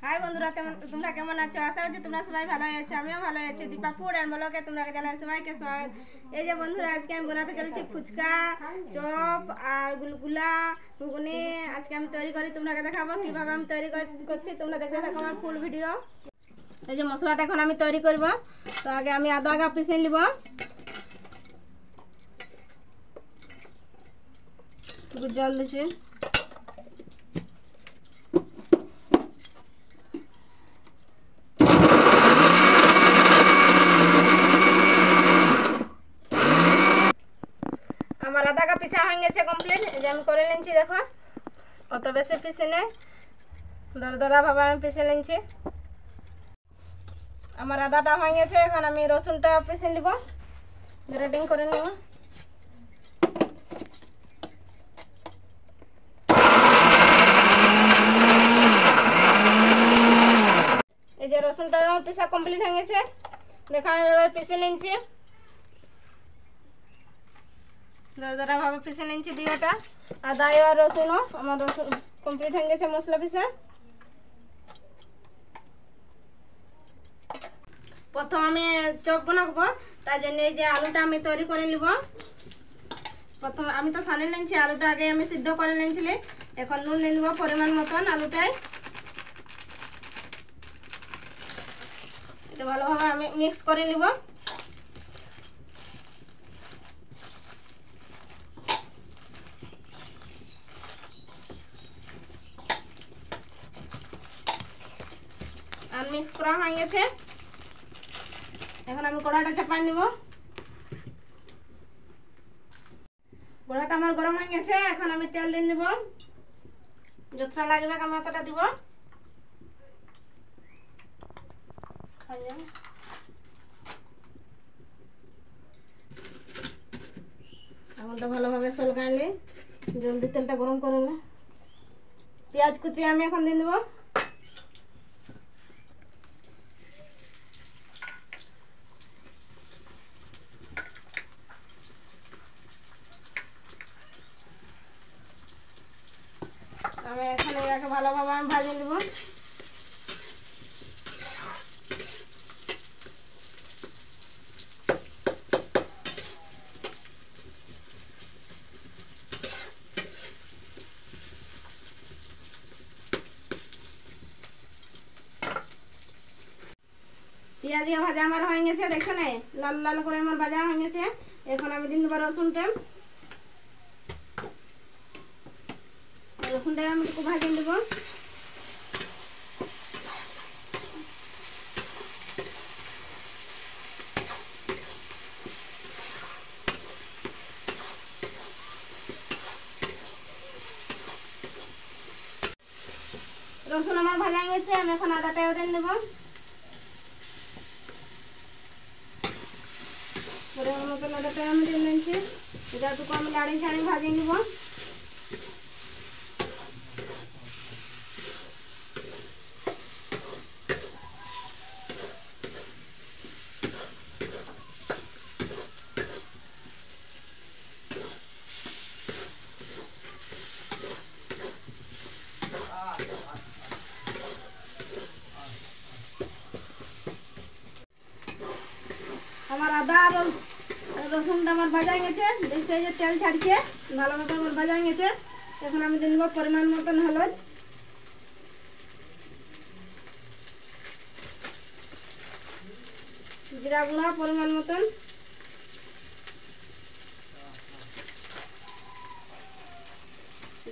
High বন্ধুরা, তোমরা কেমন আছো? আশা করছি তোমরা সবাই ভালো আছো। আমিও ভালো আছি। দীপা ফুড অ্যান্ড ব্লগে তোমরা জানাই সবাইকে স্বাগত। এই যে বন্ধুরা, আজকে আমি বানাতে চলেছি ফুচকা, চপ আর গুলগুলা, ঘুগনি। আজকে আমি তৈরি করি, তোমরাকে দেখাবো কীভাবে আমি তৈরি করছি। তোমরা দেখতে থাকো আমার ফুল ভিডিও। এই যে মশলাটা এখন আমি তৈরি করব। তো আগে আমি আদা পিষে নিব। একটু জল দিচ্ছি। আমার আদা পিছা হয়ে গেছে কমপ্লিট। এই যে আমি করে নিচ্ছি, দেখো অত বেশি পিসে নেই, দরদরাভাবে আমি পিষে নিচ্ছি। আমার আদাটা হয়ে গেছে, এখন আমি রসুনটা পিষে নিব, গ্রেডিং করে নেব। এই যে রসুনটা আমার পিসা কমপ্লিট হয়ে গেছে, দেখো আমি এবার পিষে নিচ্ছি, দরদরাভাবে পিষে নিচ্ছি দুইটা। আদা আর রসুনও আমার রসুন কমপ্লিট হয়ে গেছে মশলা পিসা। প্রথম আমি চপ বানাবো, তার জন্য এই যে আলুটা আমি তৈরি করে নিব। প্রথম আমি তো সানে নিয়েছি, আলুটা আগে আমি সিদ্ধ করে নিয়েছিলি। এখন নুন দিয়ে নেব পরিমাণ মতন আলুটাই। এটা ভালোভাবে আমি মিক্স করে নিব। আর মিক্স করা হয়ে গেছে, এখন আমি কড়াইটা চাপাই নিব। কড়াইটা আমার গরম হয়ে গেছে, এখন আমি তেল দিয়ে দেব। যতটা লাগবে আমি অতটা দিব। আঙুলটা ভালোভাবে সলকাইলে জলদি তেলটা গরম করে নে। পেঁয়াজ কুচি আমি এখন দিয়ে দেব। আমি এখানে এটাকে ভালোভাবে আমি ভাজে নেব। পেঁয়াজ দিয়ে ভাজা আমার হয়ে গেছে, দেখছো না লাল লাল করে আমার ভাজা হয়ে গেছে। এখন আমি দিয়ে দেবো রসুনটা। রসুনটা আমি একটু ভাজে নেব। রসুন আমার ভাজা গেছে, আমি এখন আদাটাও দিয়ে দেবো। পরিমাণ মতন আদাটা আমি দিয়ে নিচ্ছি। এটা একটু আমি লাড়ি ছাড়ি ভাজিয়ে নিব। আমার আদা আর রসুনটা আমার ভাজা গেছে, দেখছি যে তেল ছাড়ছে, ভালো মতো আমার ভাজা গেছে। এখন আমি দিয়ে দেবো পরিমাণ মতন হলুদ, জিরা গুঁড়া পরিমাণ মতন,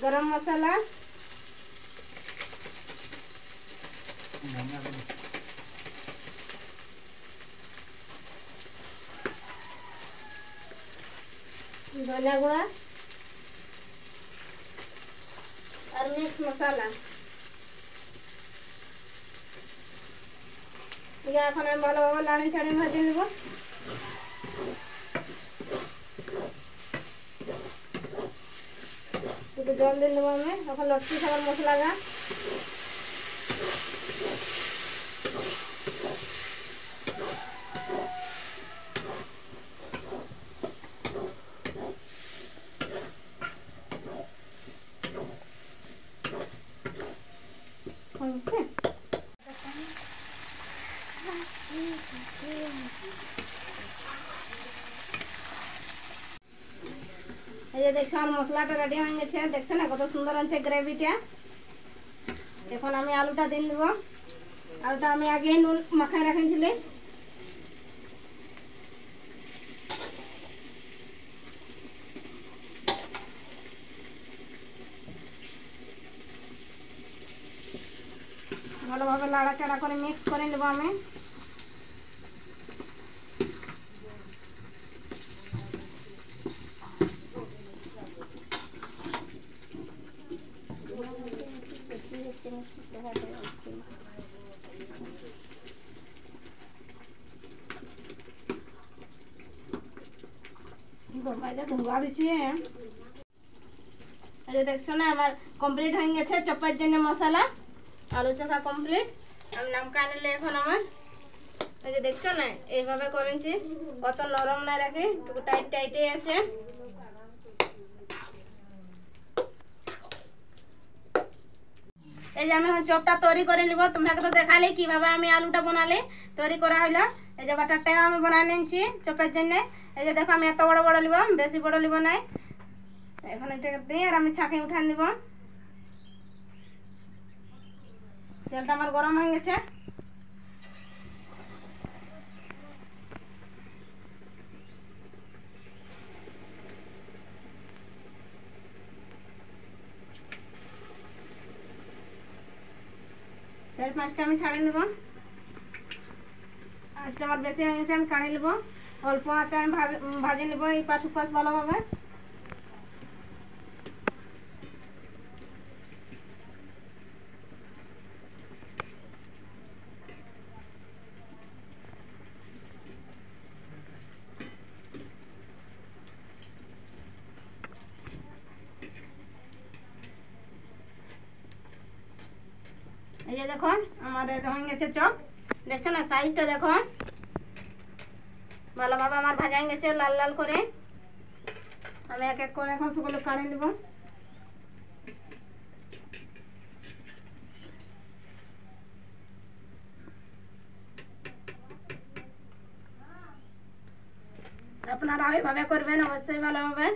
গরম মশলা, ধনিয়া গুঁড়া আর মিক্স মশলা। এখন আমি ভালোভাবে লাড়ি ছাড়ি ভাজে নেব। একটু জল দিয়ে নেবো আমি, এখন লটকি খাবার মশলা গা। হচ্ছে দেখছো আর মশলাটা রেডি হয়ে গেছে, দেখছো না কত সুন্দর হচ্ছে গ্রেভিটা। এখন আমি আলুটা দিয়ে দেবো। আলুটা আমি আগে নুন মাখায় রেখেছিলি। ভালোভাবে নাড়াচাড়া করে মিক্স করে নেবো আমি। ধোয়া দিচ্ছি। এই যে দেখছো না আমার কমপ্লিট হয়ে গেছে চপের জন্য মশলা। আলু চোখা কমপ্লিট। আমি নামকা আনলে এখন আমার এই যে দেখছো না এইভাবে করেছি, অত নরম না রাখি, একটু টাইট টাইটই আছে। এই যে আমি চপটা তৈরি করে নিব। তোমাকে তো দেখালি কিভাবে আমি আলুটা বানালে তৈরি করা হলো। এই যে বাটারটাও আমি বানিয়ে নিয়েছি চপের জন্য। এই যে দেখো আমি এত বড় বড় নিব, বেশি বড় নিব নাই। এখন এটাকে দিয়ে আর আমি ছাঁকে উঠান দিব। তেলটা আমার গরম হয়ে গেছে। চার পাঁচটা আমি ছাড়িয়ে নেব। আঁচটা আমার বেশি হয়ে গেছে, আমি কাঢ়ি নেব। অল্প আঁচে আমি ভাজি নেব এই পাশ উপাশ ভালোভাবে। এই যে দেখো আমার হয়ে গেছে চপ। দেখছো না সাইজটা দেখো, ভালোভাবে আমার ভাজা হয়ে গেছে লাল লাল করে। আমি এক এক করে এখন সেগুলো কাঢ়ি নেব। আপনারা ওইভাবে করবেন, অবশ্যই ভালো হবে।